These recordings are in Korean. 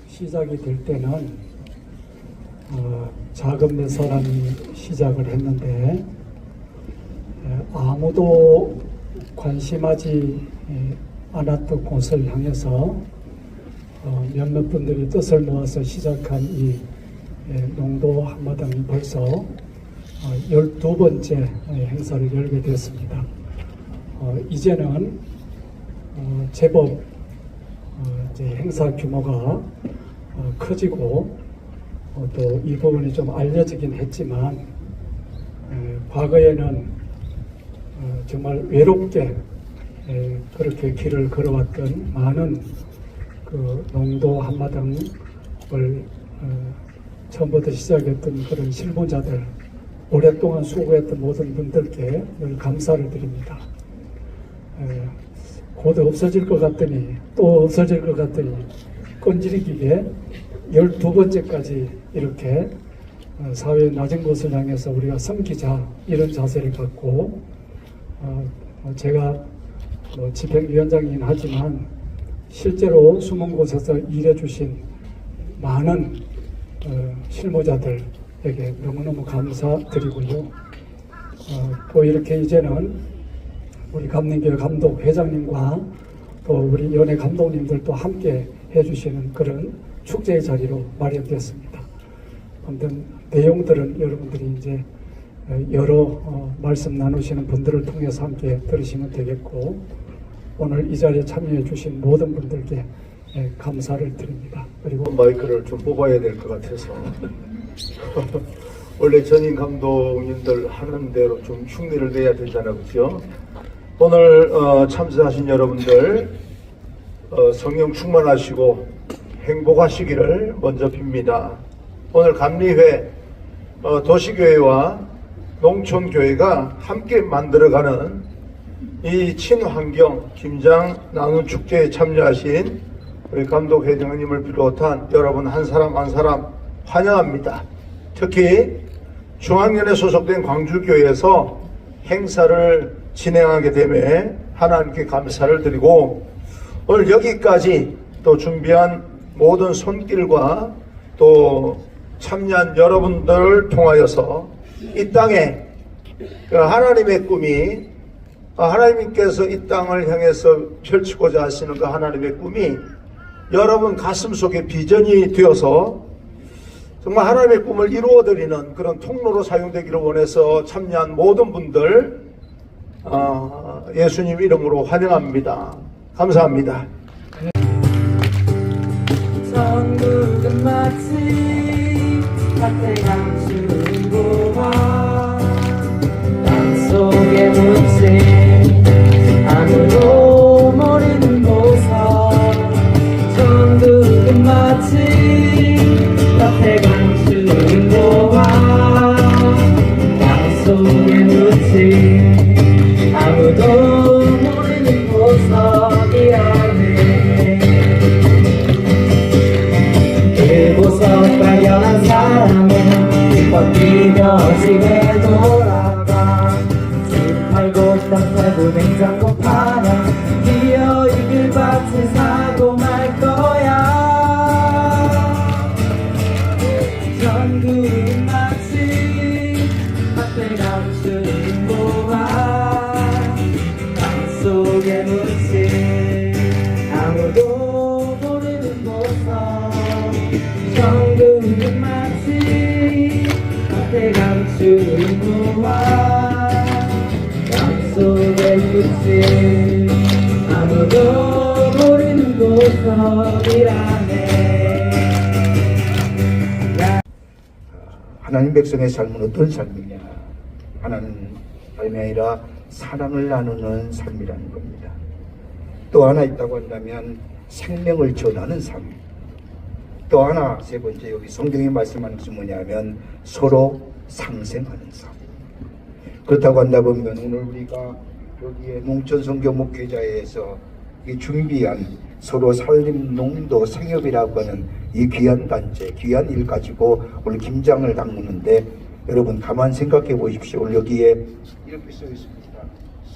시작이 될 때는 자금 내선안이 시작을 했는데 아무도 관심하지 않았던 곳을 향해서 몇몇 분들이 뜻을 모아서 시작한 이 농도 한마당이 벌써 12번째 행사를 열게 됐습니다. 이제는 제법 이제 행사 규모가 커지고 또 이 부분이 좀 알려지긴 했지만 과거에는 정말 외롭게 그렇게 길을 걸어왔던 많은 그 농도 한마당을 처음부터 시작했던 그런 실무자들, 오랫동안 수고했던 모든 분들께 늘 감사를 드립니다. 곧 없어질 것 같더니 또 없어질 것 같더니 끈질기게 12번째까지 이렇게 사회의 낮은 곳을 향해서 우리가 섬기자 이런 자세를 갖고 제가 집행위원장이긴 하지만 실제로 숨은 곳에서 일해 주신 많은 실무자들에게 너무너무 감사드리고요. 또 이렇게 이제는 우리 감리교회 감독 회장님과 또 우리 연예 감독님들도 함께 해주시는 그런 축제의 자리로 마련됐습니다. 아무튼 내용들은 여러분들이 이제 여러 말씀 나누시는 분들을 통해서 함께 들으시면 되겠고, 오늘 이 자리에 참여해 주신 모든 분들께 감사를 드립니다. 그리고 마이크를 좀 뽑아야 될 것 같아서 원래 전임 감독님들 하는 대로 좀 흉내를 내야 되잖아요, 그렇죠? 오늘 참석하신 여러분들 성령 충만하시고 행복하시기를 먼저 빕니다. 오늘 감리회 도시교회와 농촌교회가 함께 만들어가는 이 친환경 김장 나눔 축제에 참여하신 우리 감독 회장님을 비롯한 여러분 한 사람 한 사람 환영합니다. 특히 중앙연에 소속된 광주교회에서 행사를 진행하게 됨에 하나님께 감사를 드리고, 오늘 여기까지 또 준비한 모든 손길과 또 참여한 여러분들을 통하여서 이 땅에 하나님의 꿈이, 하나님께서 이 땅을 향해서 펼치고자 하시는 그 하나님의 꿈이 여러분 가슴 속에 비전이 되어서 정말 하나님의 꿈을 이루어드리는 그런 통로로 사용되기를 원해서 참여한 모든 분들 예수님 이름으로 환영합니다. 감사합니다. 천국은 마치 밭에 감추는 고와 땅속에 묻힌 아무도 모르는 보석. 천국은 마치 밭에 감추는 고와 땅속에 묻힌 아무도 모르는 보석이라네. 발견한 사람은 기뻐 뛰며 집에 돌아가. 집 팔고 땅 팔고 냉장고 팔아 기어 이길 밭을 사고 말 거야. 전국은 마치 밭에 감추는 보화 땅속에 묻힌 아무도 모르는 보석. 정금은 마치 밭에 감추는 보화 땅속에 묻힌 아무도 모르는 보석이라네. 하나님 백성의 삶은 어떤 삶이냐? 하나님 삶이 아니라 사랑을 나누는 삶이라는 겁니다. 또 하나 있다고 한다면 생명을 전하는 삶. 또 하나 세 번째 여기 성경이 말씀하는 것이 뭐냐면 서로 상생하는 삶. 그렇다고 한다 보면 오늘 우리가 여기에 농촌선교 목회자회에서 준비한 서로 살림 농도 생협이라고 하는 이 귀한 단체, 귀한 일 가지고 오늘 김장을 담그는데, 여러분 가만 생각해 보십시오. 오늘 여기에 이렇게 써 있습니다.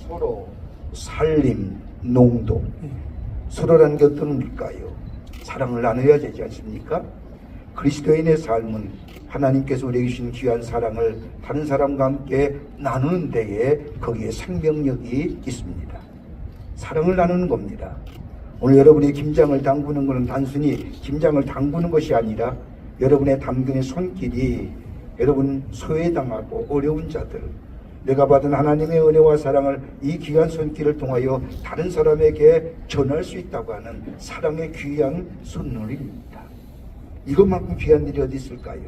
서로 살림 농도. 서로라는 게 어떤 일까요? 사랑을 나눠야 되지 않습니까? 그리스도인의 삶은 하나님께서 우리에게 주신 귀한 사랑을 다른 사람과 함께 나누는 데에 거기에 생명력이 있습니다. 사랑을 나누는 겁니다. 오늘 여러분이 김장을 담그는 것은 단순히 김장을 담그는 것이 아니라 여러분의 담그는 손길이 여러분 소외당하고 어려운 자들, 내가 받은 하나님의 은혜와 사랑을 이 귀한 손길을 통하여 다른 사람에게 전할 수 있다고 하는 사랑의 귀한 선물입니다. 이것만큼 귀한 일이 어디 있을까요?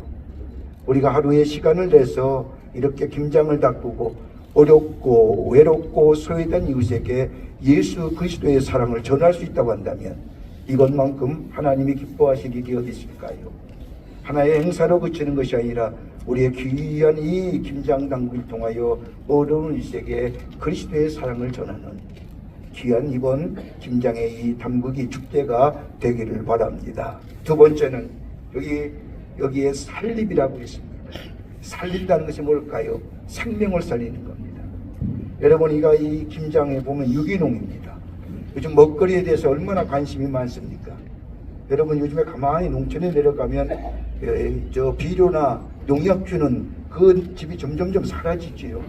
우리가 하루에 시간을 내서 이렇게 김장을 담그고 어렵고 외롭고 소외된 이웃에게 예수 그리스도의 사랑을 전할 수 있다고 한다면 이것만큼 하나님이 기뻐하실 일이 어디 있을까요? 하나의 행사로 그치는 것이 아니라 우리의 귀한 이 김장 담그를 통하여 어려운 이웃에게 그리스도의 사랑을 전하는 귀한 이번 김장의 이 담그기 축제가 되기를 바랍니다. 두 번째는 여기에 살림이라고 있습니다. 살린다는 것이 뭘까요? 생명을 살리는 겁니다. 여러분, 이 김장에 보면 유기농입니다. 요즘 먹거리에 대해서 얼마나 관심이 많습니까? 여러분, 요즘에 가만히 농촌에 내려가면 저 비료나 농약 주는 그 집이 점점점 사라지지요.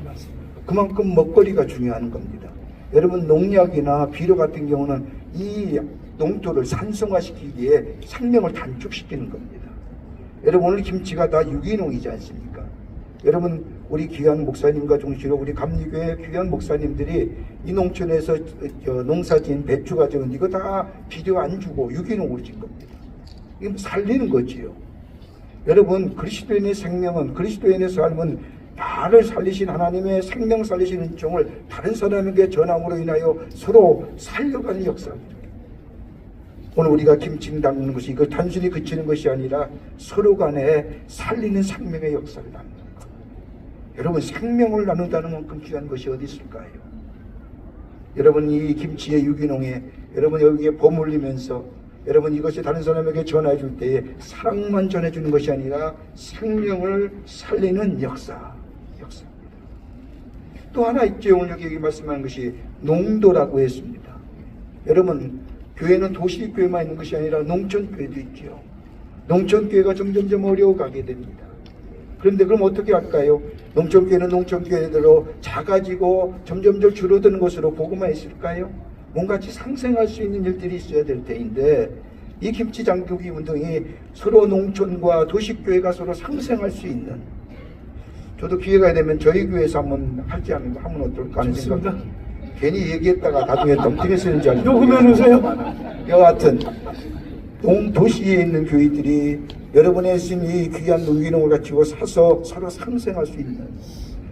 그만큼 먹거리가 중요한 겁니다. 여러분, 농약이나 비료 같은 경우는 이 농토를 산성화시키기에 생명을 단축시키는 겁니다. 여러분, 오늘 김치가 다 유기농이지 않습니까? 여러분, 우리 귀한 목사님과 동시로 우리 감리교회 귀한 목사님들이 이 농촌에서 농사진 배추 가져온 이거 다 비료 안 주고 유기농으로 진 겁니다. 이거 살리는 거지요. 여러분, 그리스도인의 생명은, 그리스도인의 삶은 나를 살리신 하나님의 생명 살리신 은총을 다른 사람에게 전함으로 인하여 서로 살려가는 역사입니다. 오늘 우리가 김치 담는 것이 이거 단순히 그치는 것이 아니라 서로 간에 살리는 생명의 역사를 나누는 것. 여러분, 생명을 나눈다는 만큼 귀한 것이 어디 있을까요? 여러분, 이 김치의 유기농에 여러분 여기에 버무리면서 여러분 이것이 다른 사람에게 전해 줄 때에 사랑만 전해 주는 것이 아니라 생명을 살리는 역사입니다. 또 하나 있죠. 오늘 여기 말씀하는 것이 농도라고 했습니다. 여러분, 교회는 도시교회만 있는 것이 아니라 농촌교회도 있죠. 농촌교회가 점점점 어려워가게 됩니다. 그런데 그럼 어떻게 할까요? 농촌교회는 농촌교회대로 작아지고 점점점 줄어드는 것으로 보고만 있을까요? 뭔가 상생할 수 있는 일들이 있어야 될 때인데 이 김치 장교기 운동이 서로 농촌과 도시교회가 서로 상생할 수 있는, 저도 기회가 되면 저희 교회에서 한번 하지 않으면 하면 어떨까 하는 생각. 괜히 얘기했다가 나중에 덤팀에 쓰는 줄 알고. 녹음해 놓으세요. 여하튼 도시에 있는 교회들이 여러분의 이 귀한 유기농을 가지고 사서 서로 상생할 수 있는,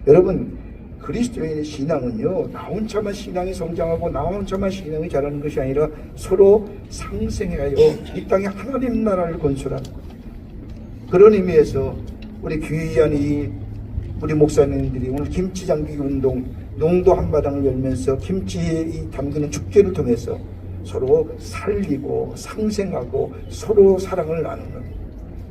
여러분 그리스도인의 신앙은요 나 혼자만 신앙이 성장하고 나 혼자만 신앙이 자라는 것이 아니라 서로 상생하여 이 땅에 하나님 나라를 건설하는 겁니다. 그런 의미에서 우리 귀한 우리 목사님들이 오늘 김치 장기 운동 농도 한마당을 열면서 김치에 이 담그는 축제를 통해서 서로 살리고 상생하고 서로 사랑을 나누는,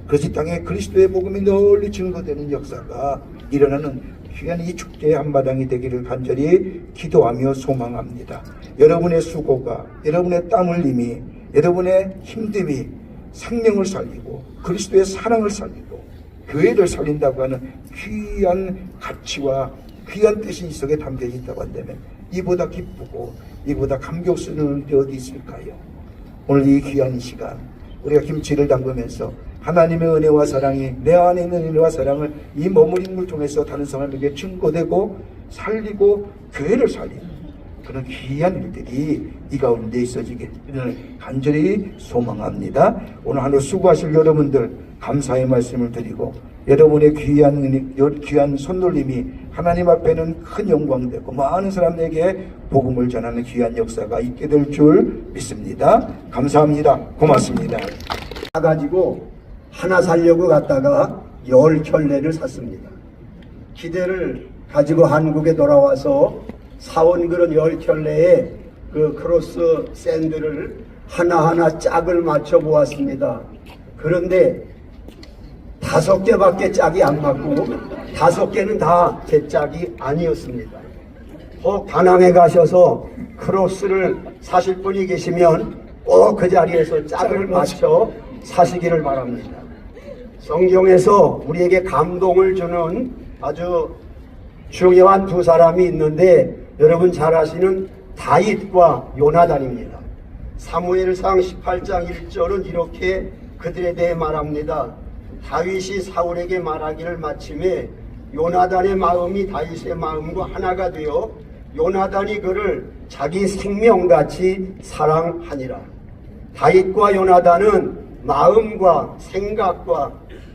그래서 이 땅에 그리스도의 복음이 널리 증거되는 역사가 일어나는 귀한 이 축제의 한마당이 되기를 간절히 기도하며 소망합니다. 여러분의 수고가, 여러분의 땀 흘림이, 여러분의 힘듦이 생명을 살리고 그리스도의 사랑을 살리고 교회를 살린다고 하는 귀한 가치와 귀한 뜻이 이 속에 담겨 있다고 한다면 이보다 기쁘고 이보다 감격스러운 일이 어디 있을까요? 오늘 이 귀한 시간 우리가 김치를 담그면서 하나님의 은혜와 사랑이, 내 안에 있는 은혜와 사랑을 이 머무림을 통해서 다른 사람에게 증거되고 살리고 교회를 살리는 그런 귀한 일들이 이 가운데 있어지기를 간절히 소망합니다. 오늘 하루 수고하실 여러분들 감사의 말씀을 드리고 여러분의 귀한 손놀림이 하나님 앞에는 큰 영광되고 많은 사람에게 복음을 전하는 귀한 역사가 있게 될 줄 믿습니다. 감사합니다. 고맙습니다. 가지고 하나 살려고 갔다가 10켤레를 샀습니다. 기대를 가지고 한국에 돌아와서 사온 그런 10켤레에 그 크로스 샌드를 하나하나 짝을 맞춰 보았습니다. 그런데 5개밖에 짝이 안 맞고 5개는 다 제 짝이 아니었습니다. 다낭에 가셔서 크로스를 사실 분이 계시면 꼭 그 자리에서 짝을 맞춰 사시기를 바랍니다. 성경에서 우리에게 감동을 주는 아주 중요한 두 사람이 있는데 여러분 잘 아시는 다윗과 요나단입니다. 사무엘상 18장 1절은 이렇게 그들에 대해 말합니다. 다윗이 사울에게 말하기를 마침에 요나단의 마음이 다윗의 마음과 하나가 되어 요나단이 그를 자기 생명같이 사랑하니라. 다윗과 요나단은 마음과 생각과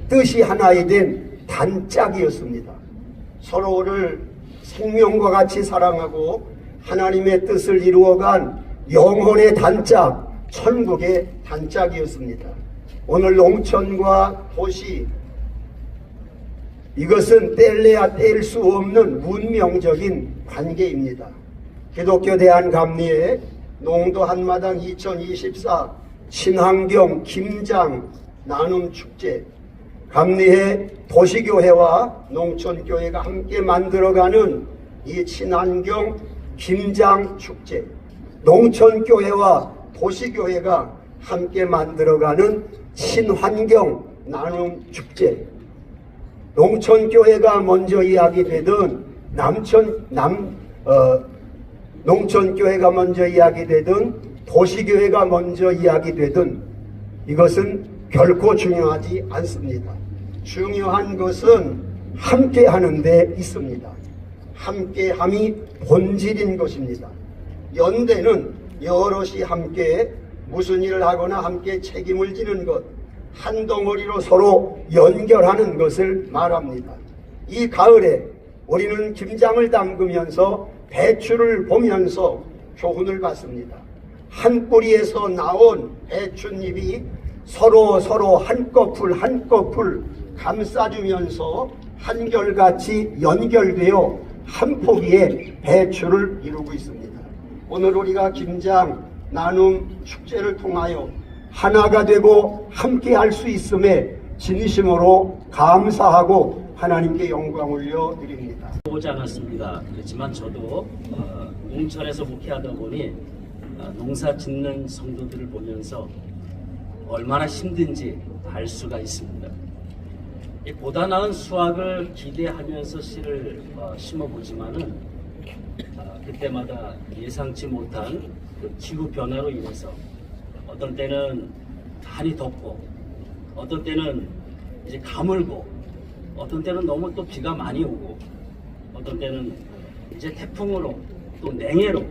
뜻이 하나이 된 단짝이었습니다. 서로를 생명과 같이 사랑하고 하나님의 뜻을 이루어간 영혼의 단짝, 천국의 단짝이었습니다. 오늘 농촌과 도시, 이것은 뗄래야 뗄 수 없는 운명적인 관계입니다. 기독교 대한감리의 농도 한마당 2024 친환경 김장 나눔 축제, 감리의 도시교회와 농촌교회가 함께 만들어가는 이 친환경 김장 축제, 농촌교회와 도시교회가 함께 만들어가는 친환경 나눔 축제. 농촌교회가 먼저 이야기되든 농촌교회가 먼저 이야기되든 도시교회가 먼저 이야기되든 이것은 결코 중요하지 않습니다. 중요한 것은 함께 하는 데 있습니다. 함께함이 본질인 것입니다. 연대는 여럿이 함께 무슨 일을 하거나 함께 책임을 지는 것, 한 덩어리로 서로 연결하는 것을 말합니다. 이 가을에 우리는 김장을 담그면서 배추를 보면서 교훈을 받습니다. 한 뿌리에서 나온 배춧잎이 서로 한꺼풀 한꺼풀 감싸주면서 한결같이 연결되어 한 포기의 배추를 이루고 있습니다. 오늘 우리가 김장 나눔 축제를 통하여 하나가 되고 함께 할 수 있음에 진심으로 감사하고 하나님께 영광 올려드립니다. 오지 않았습니다. 그렇지만 저도 농촌에서 목회하다 보니 농사 짓는 성도들을 보면서 얼마나 힘든지 알 수가 있습니다. 이 보다 나은 수확을 기대하면서 씨를 심어보지만은 그때마다 예상치 못한 그 기후 변화로 인해서 어떤 때는 한이 덥고 어떤 때는 이제 가물고 어떤 때는 너무 또 비가 많이 오고 어떤 때는 이제 태풍으로 또 냉해로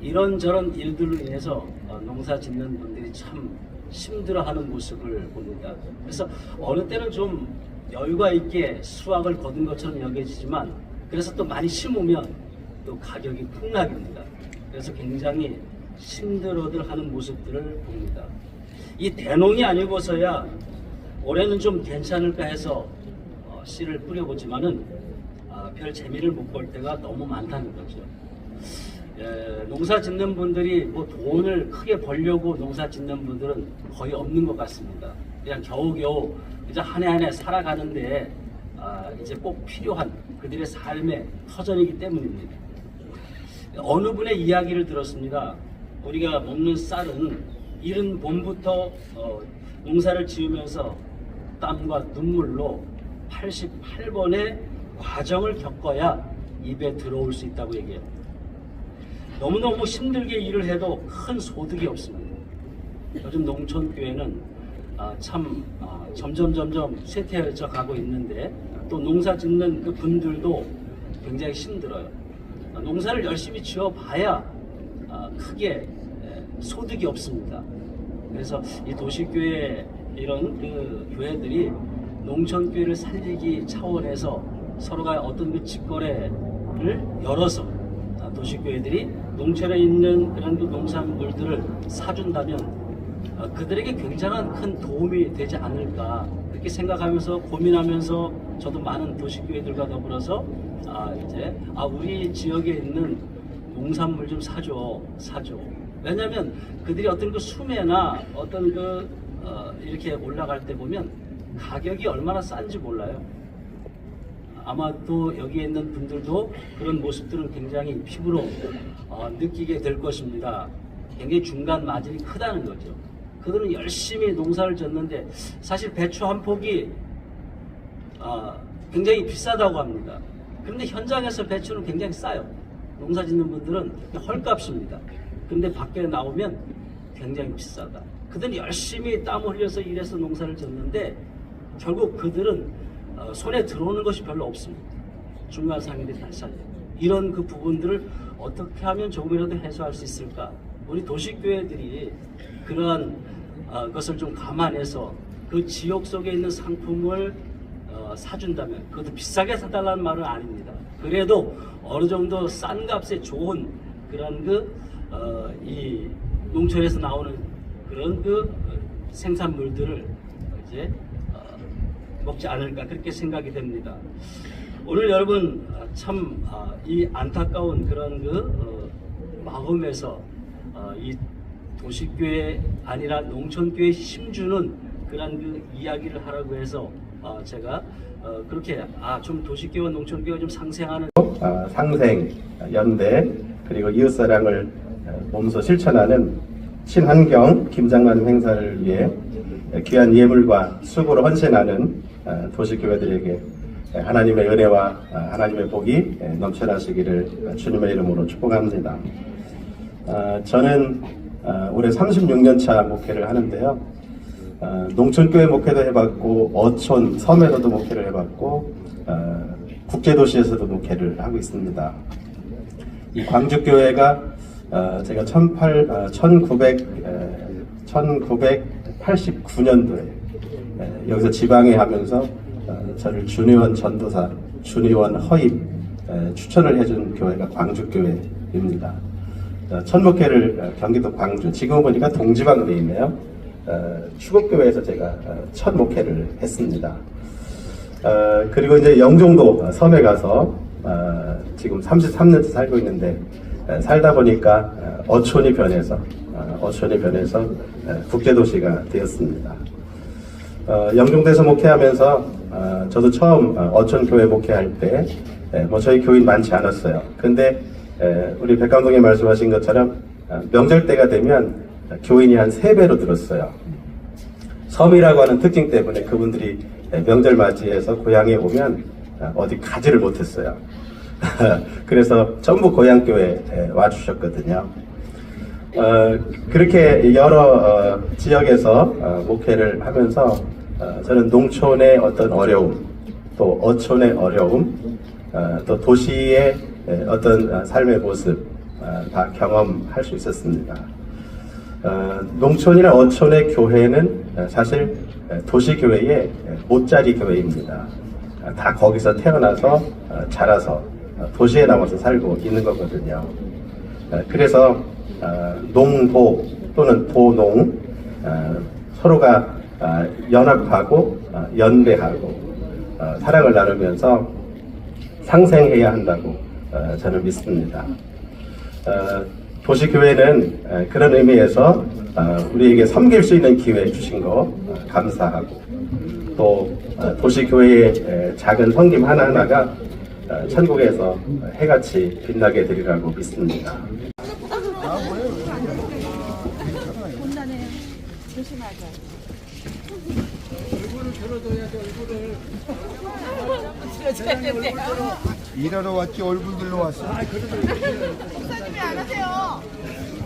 이런저런 일들로 인해서 농사 짓는 분들이 참 힘들어하는 모습을 봅니다. 그래서 어느 때는 좀 여유가 있게 수확을 거둔 것처럼 여겨지지만 그래서 또 많이 심으면 또 가격이 폭락입니다. 그래서 굉장히 힘들어들 하는 모습들을 봅니다. 이 대농이 아니고서야 올해는 좀 괜찮을까 해서 씨를 뿌려보지만은 별 재미를 못 볼 때가 너무 많다는 거죠. 농사 짓는 분들이 뭐 돈을 크게 벌려고 농사 짓는 분들은 거의 없는 것 같습니다. 그냥 겨우겨우 이제 한 해 한 해 살아가는데 이제 꼭 필요한 그들의 삶의 터전이기 때문입니다. 어느 분의 이야기를 들었습니다. 우리가 먹는 쌀은 이른 봄부터 농사를 지으면서 땀과 눈물로 88번의 과정을 겪어야 입에 들어올 수 있다고 얘기해요. 너무너무 힘들게 일을 해도 큰 소득이 없습니다. 요즘 농촌교회는 참 점점 쇠퇴해져 가고 있는데 또 농사 짓는 그 분들도 굉장히 힘들어요. 농사를 열심히 지어봐야 크게 소득이 없습니다. 그래서 이 도시교회 이런 그 교회들이 농촌교회를 살리기 차원에서 서로가 어떤 그 직거래를 열어서 도시교회들이 농촌에 있는 그런 그 농산물들을 사준다면 그들에게 굉장한 큰 도움이 되지 않을까 그렇게 생각하면서 고민하면서 저도 많은 도시교회들과 더불어서 우리 지역에 있는 농산물 좀 사줘. 왜냐하면 그들이 어떤 그 수매나 어떤 그 이렇게 올라갈 때 보면 가격이 얼마나 싼지 몰라요. 아마도 여기에 있는 분들도 그런 모습들은 굉장히 피부로 느끼게 될 것입니다. 굉장히 중간 마진이 크다는 거죠. 그들은 열심히 농사를 졌는데 사실 배추 한 폭이 굉장히 비싸다고 합니다. 그런데 현장에서 배추는 굉장히 싸요. 농사 짓는 분들은 헐값입니다. 근데 밖에 나오면 굉장히 비싸다. 그들은 열심히 땀 흘려서 일해서 농사를 졌는데 결국 그들은 손에 들어오는 것이 별로 없습니다. 중간 상인들이 다 살려요. 이런 그 부분들을 어떻게 하면 조금이라도 해소할 수 있을까? 우리 도시교회들이 그러한 것을 좀 감안해서 그 지역 속에 있는 상품을 사준다면, 그것도 비싸게 사달라는 말은 아닙니다. 그래도 어느 정도 싼 값에 좋은 그런 이 농촌에서 나오는 그런 생산물들을 이제 먹지 않을까 그렇게 생각이 됩니다. 오늘 여러분 참 이 안타까운 그런 마음에서 이 도시교회 아니라 농촌교회 힘주는 그런 이야기를 하라고 해서 제가 그렇게 좀 도시교회와 농촌교회가 좀 상생하는 상생, 연대, 그리고 이웃사랑을 몸소 실천하는 친환경 김장나눔 행사를 위해 귀한 예물과 수고로 헌신하는 도시교회들에게 하나님의 은혜와 하나님의 복이 넘쳐나시기를 주님의 이름으로 축복합니다. 저는 올해 36년 차 목회를 하는데요. 농촌교회 목회도 해봤고 어촌, 섬에서도 목회를 해봤고 국제도시에서도 목회를 하고 있습니다. 이 광주교회가 제가 1989년도에 여기서 지방에 하면서 저를 준의원 전도사, 준의원 허입 추천을 해준 교회가 광주교회입니다. 첫 목회를 경기도 광주, 지금 보니까 동지방으로 돼 있네요. 추곡교회에서 제가 첫 목회를 했습니다. 그리고 이제 영종도 섬에 가서 지금 33년째 살고 있는데 살다 보니까 어촌이 변해서 국제도시가 되었습니다. 영종도에서 목회하면서 저도 처음 어촌교회 목회할 때 저희 교인 많지 않았어요. 근데 우리 백 감독님 말씀하신 것처럼 명절 때가 되면 교인이 한 3배로 늘었어요. 섬이라고 하는 특징 때문에 그분들이 명절 맞이해서 고향에 오면 어디 가지를 못했어요. 그래서 전부 고향교회에 와주셨거든요. 그렇게 여러 지역에서 목회를 하면서 저는 농촌의 어떤 어려움, 또 어촌의 어려움, 또 도시의 어떤 삶의 모습 다 경험할 수 있었습니다. 농촌이나 어촌의 교회는 사실 도시교회의 못자리 교회입니다. 다 거기서 태어나서 자라서 도시에 나와서 살고 있는 거거든요. 그래서 농도 또는 도농 서로가 연합하고 연대하고 사랑을 나누면서 상생해야 한다고 저는 믿습니다. 도시교회는 그런 의미에서 우리에게 섬길 수 있는 기회 주신 거 감사하고, 또 도시교회의 작은 섬김 하나하나가 천국에서 해같이 빛나게 되리라고 믿습니다. 일하러 왔지 얼굴 들러 왔어. 목사님이 안 하세요.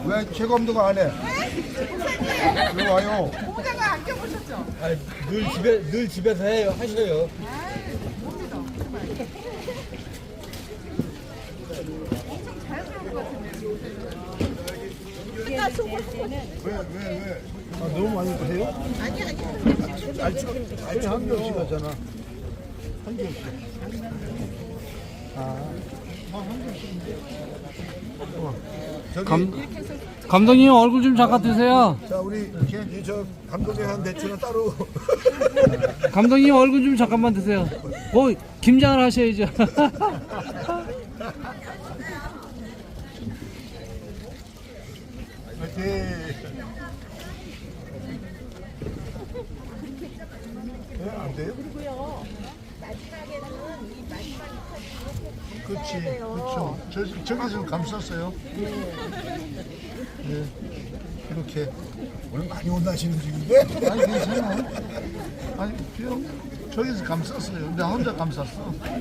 왜 최 감독 안 해? 네? 목사님. 왜 와요? 모자가 안 껴보셨죠? 늘 집에서 해요, 하셔요. 뭡니다. 엄청 자연스러운 것 같은데. 왜? 너무 많이 해요? 아니. 아니 한 명씩 하잖아. 한 명씩. 저기 감독님 얼굴 좀 잠깐 드세요. 자 우리 저 감독의 한 대추는 따로. 감독님 얼굴 좀 잠깐만 드세요. 김장을 하셔야죠. 안 돼요? 그리고요. 마지막에는 이 마지막에 그렇지. 저기서 감쌌어요. 네. 이렇게 오늘 많이 온다시는 중인데. 아니 괜찮아. 아니 그냥 저기서 감쌌어요. 나 혼자 감쌌어. 아,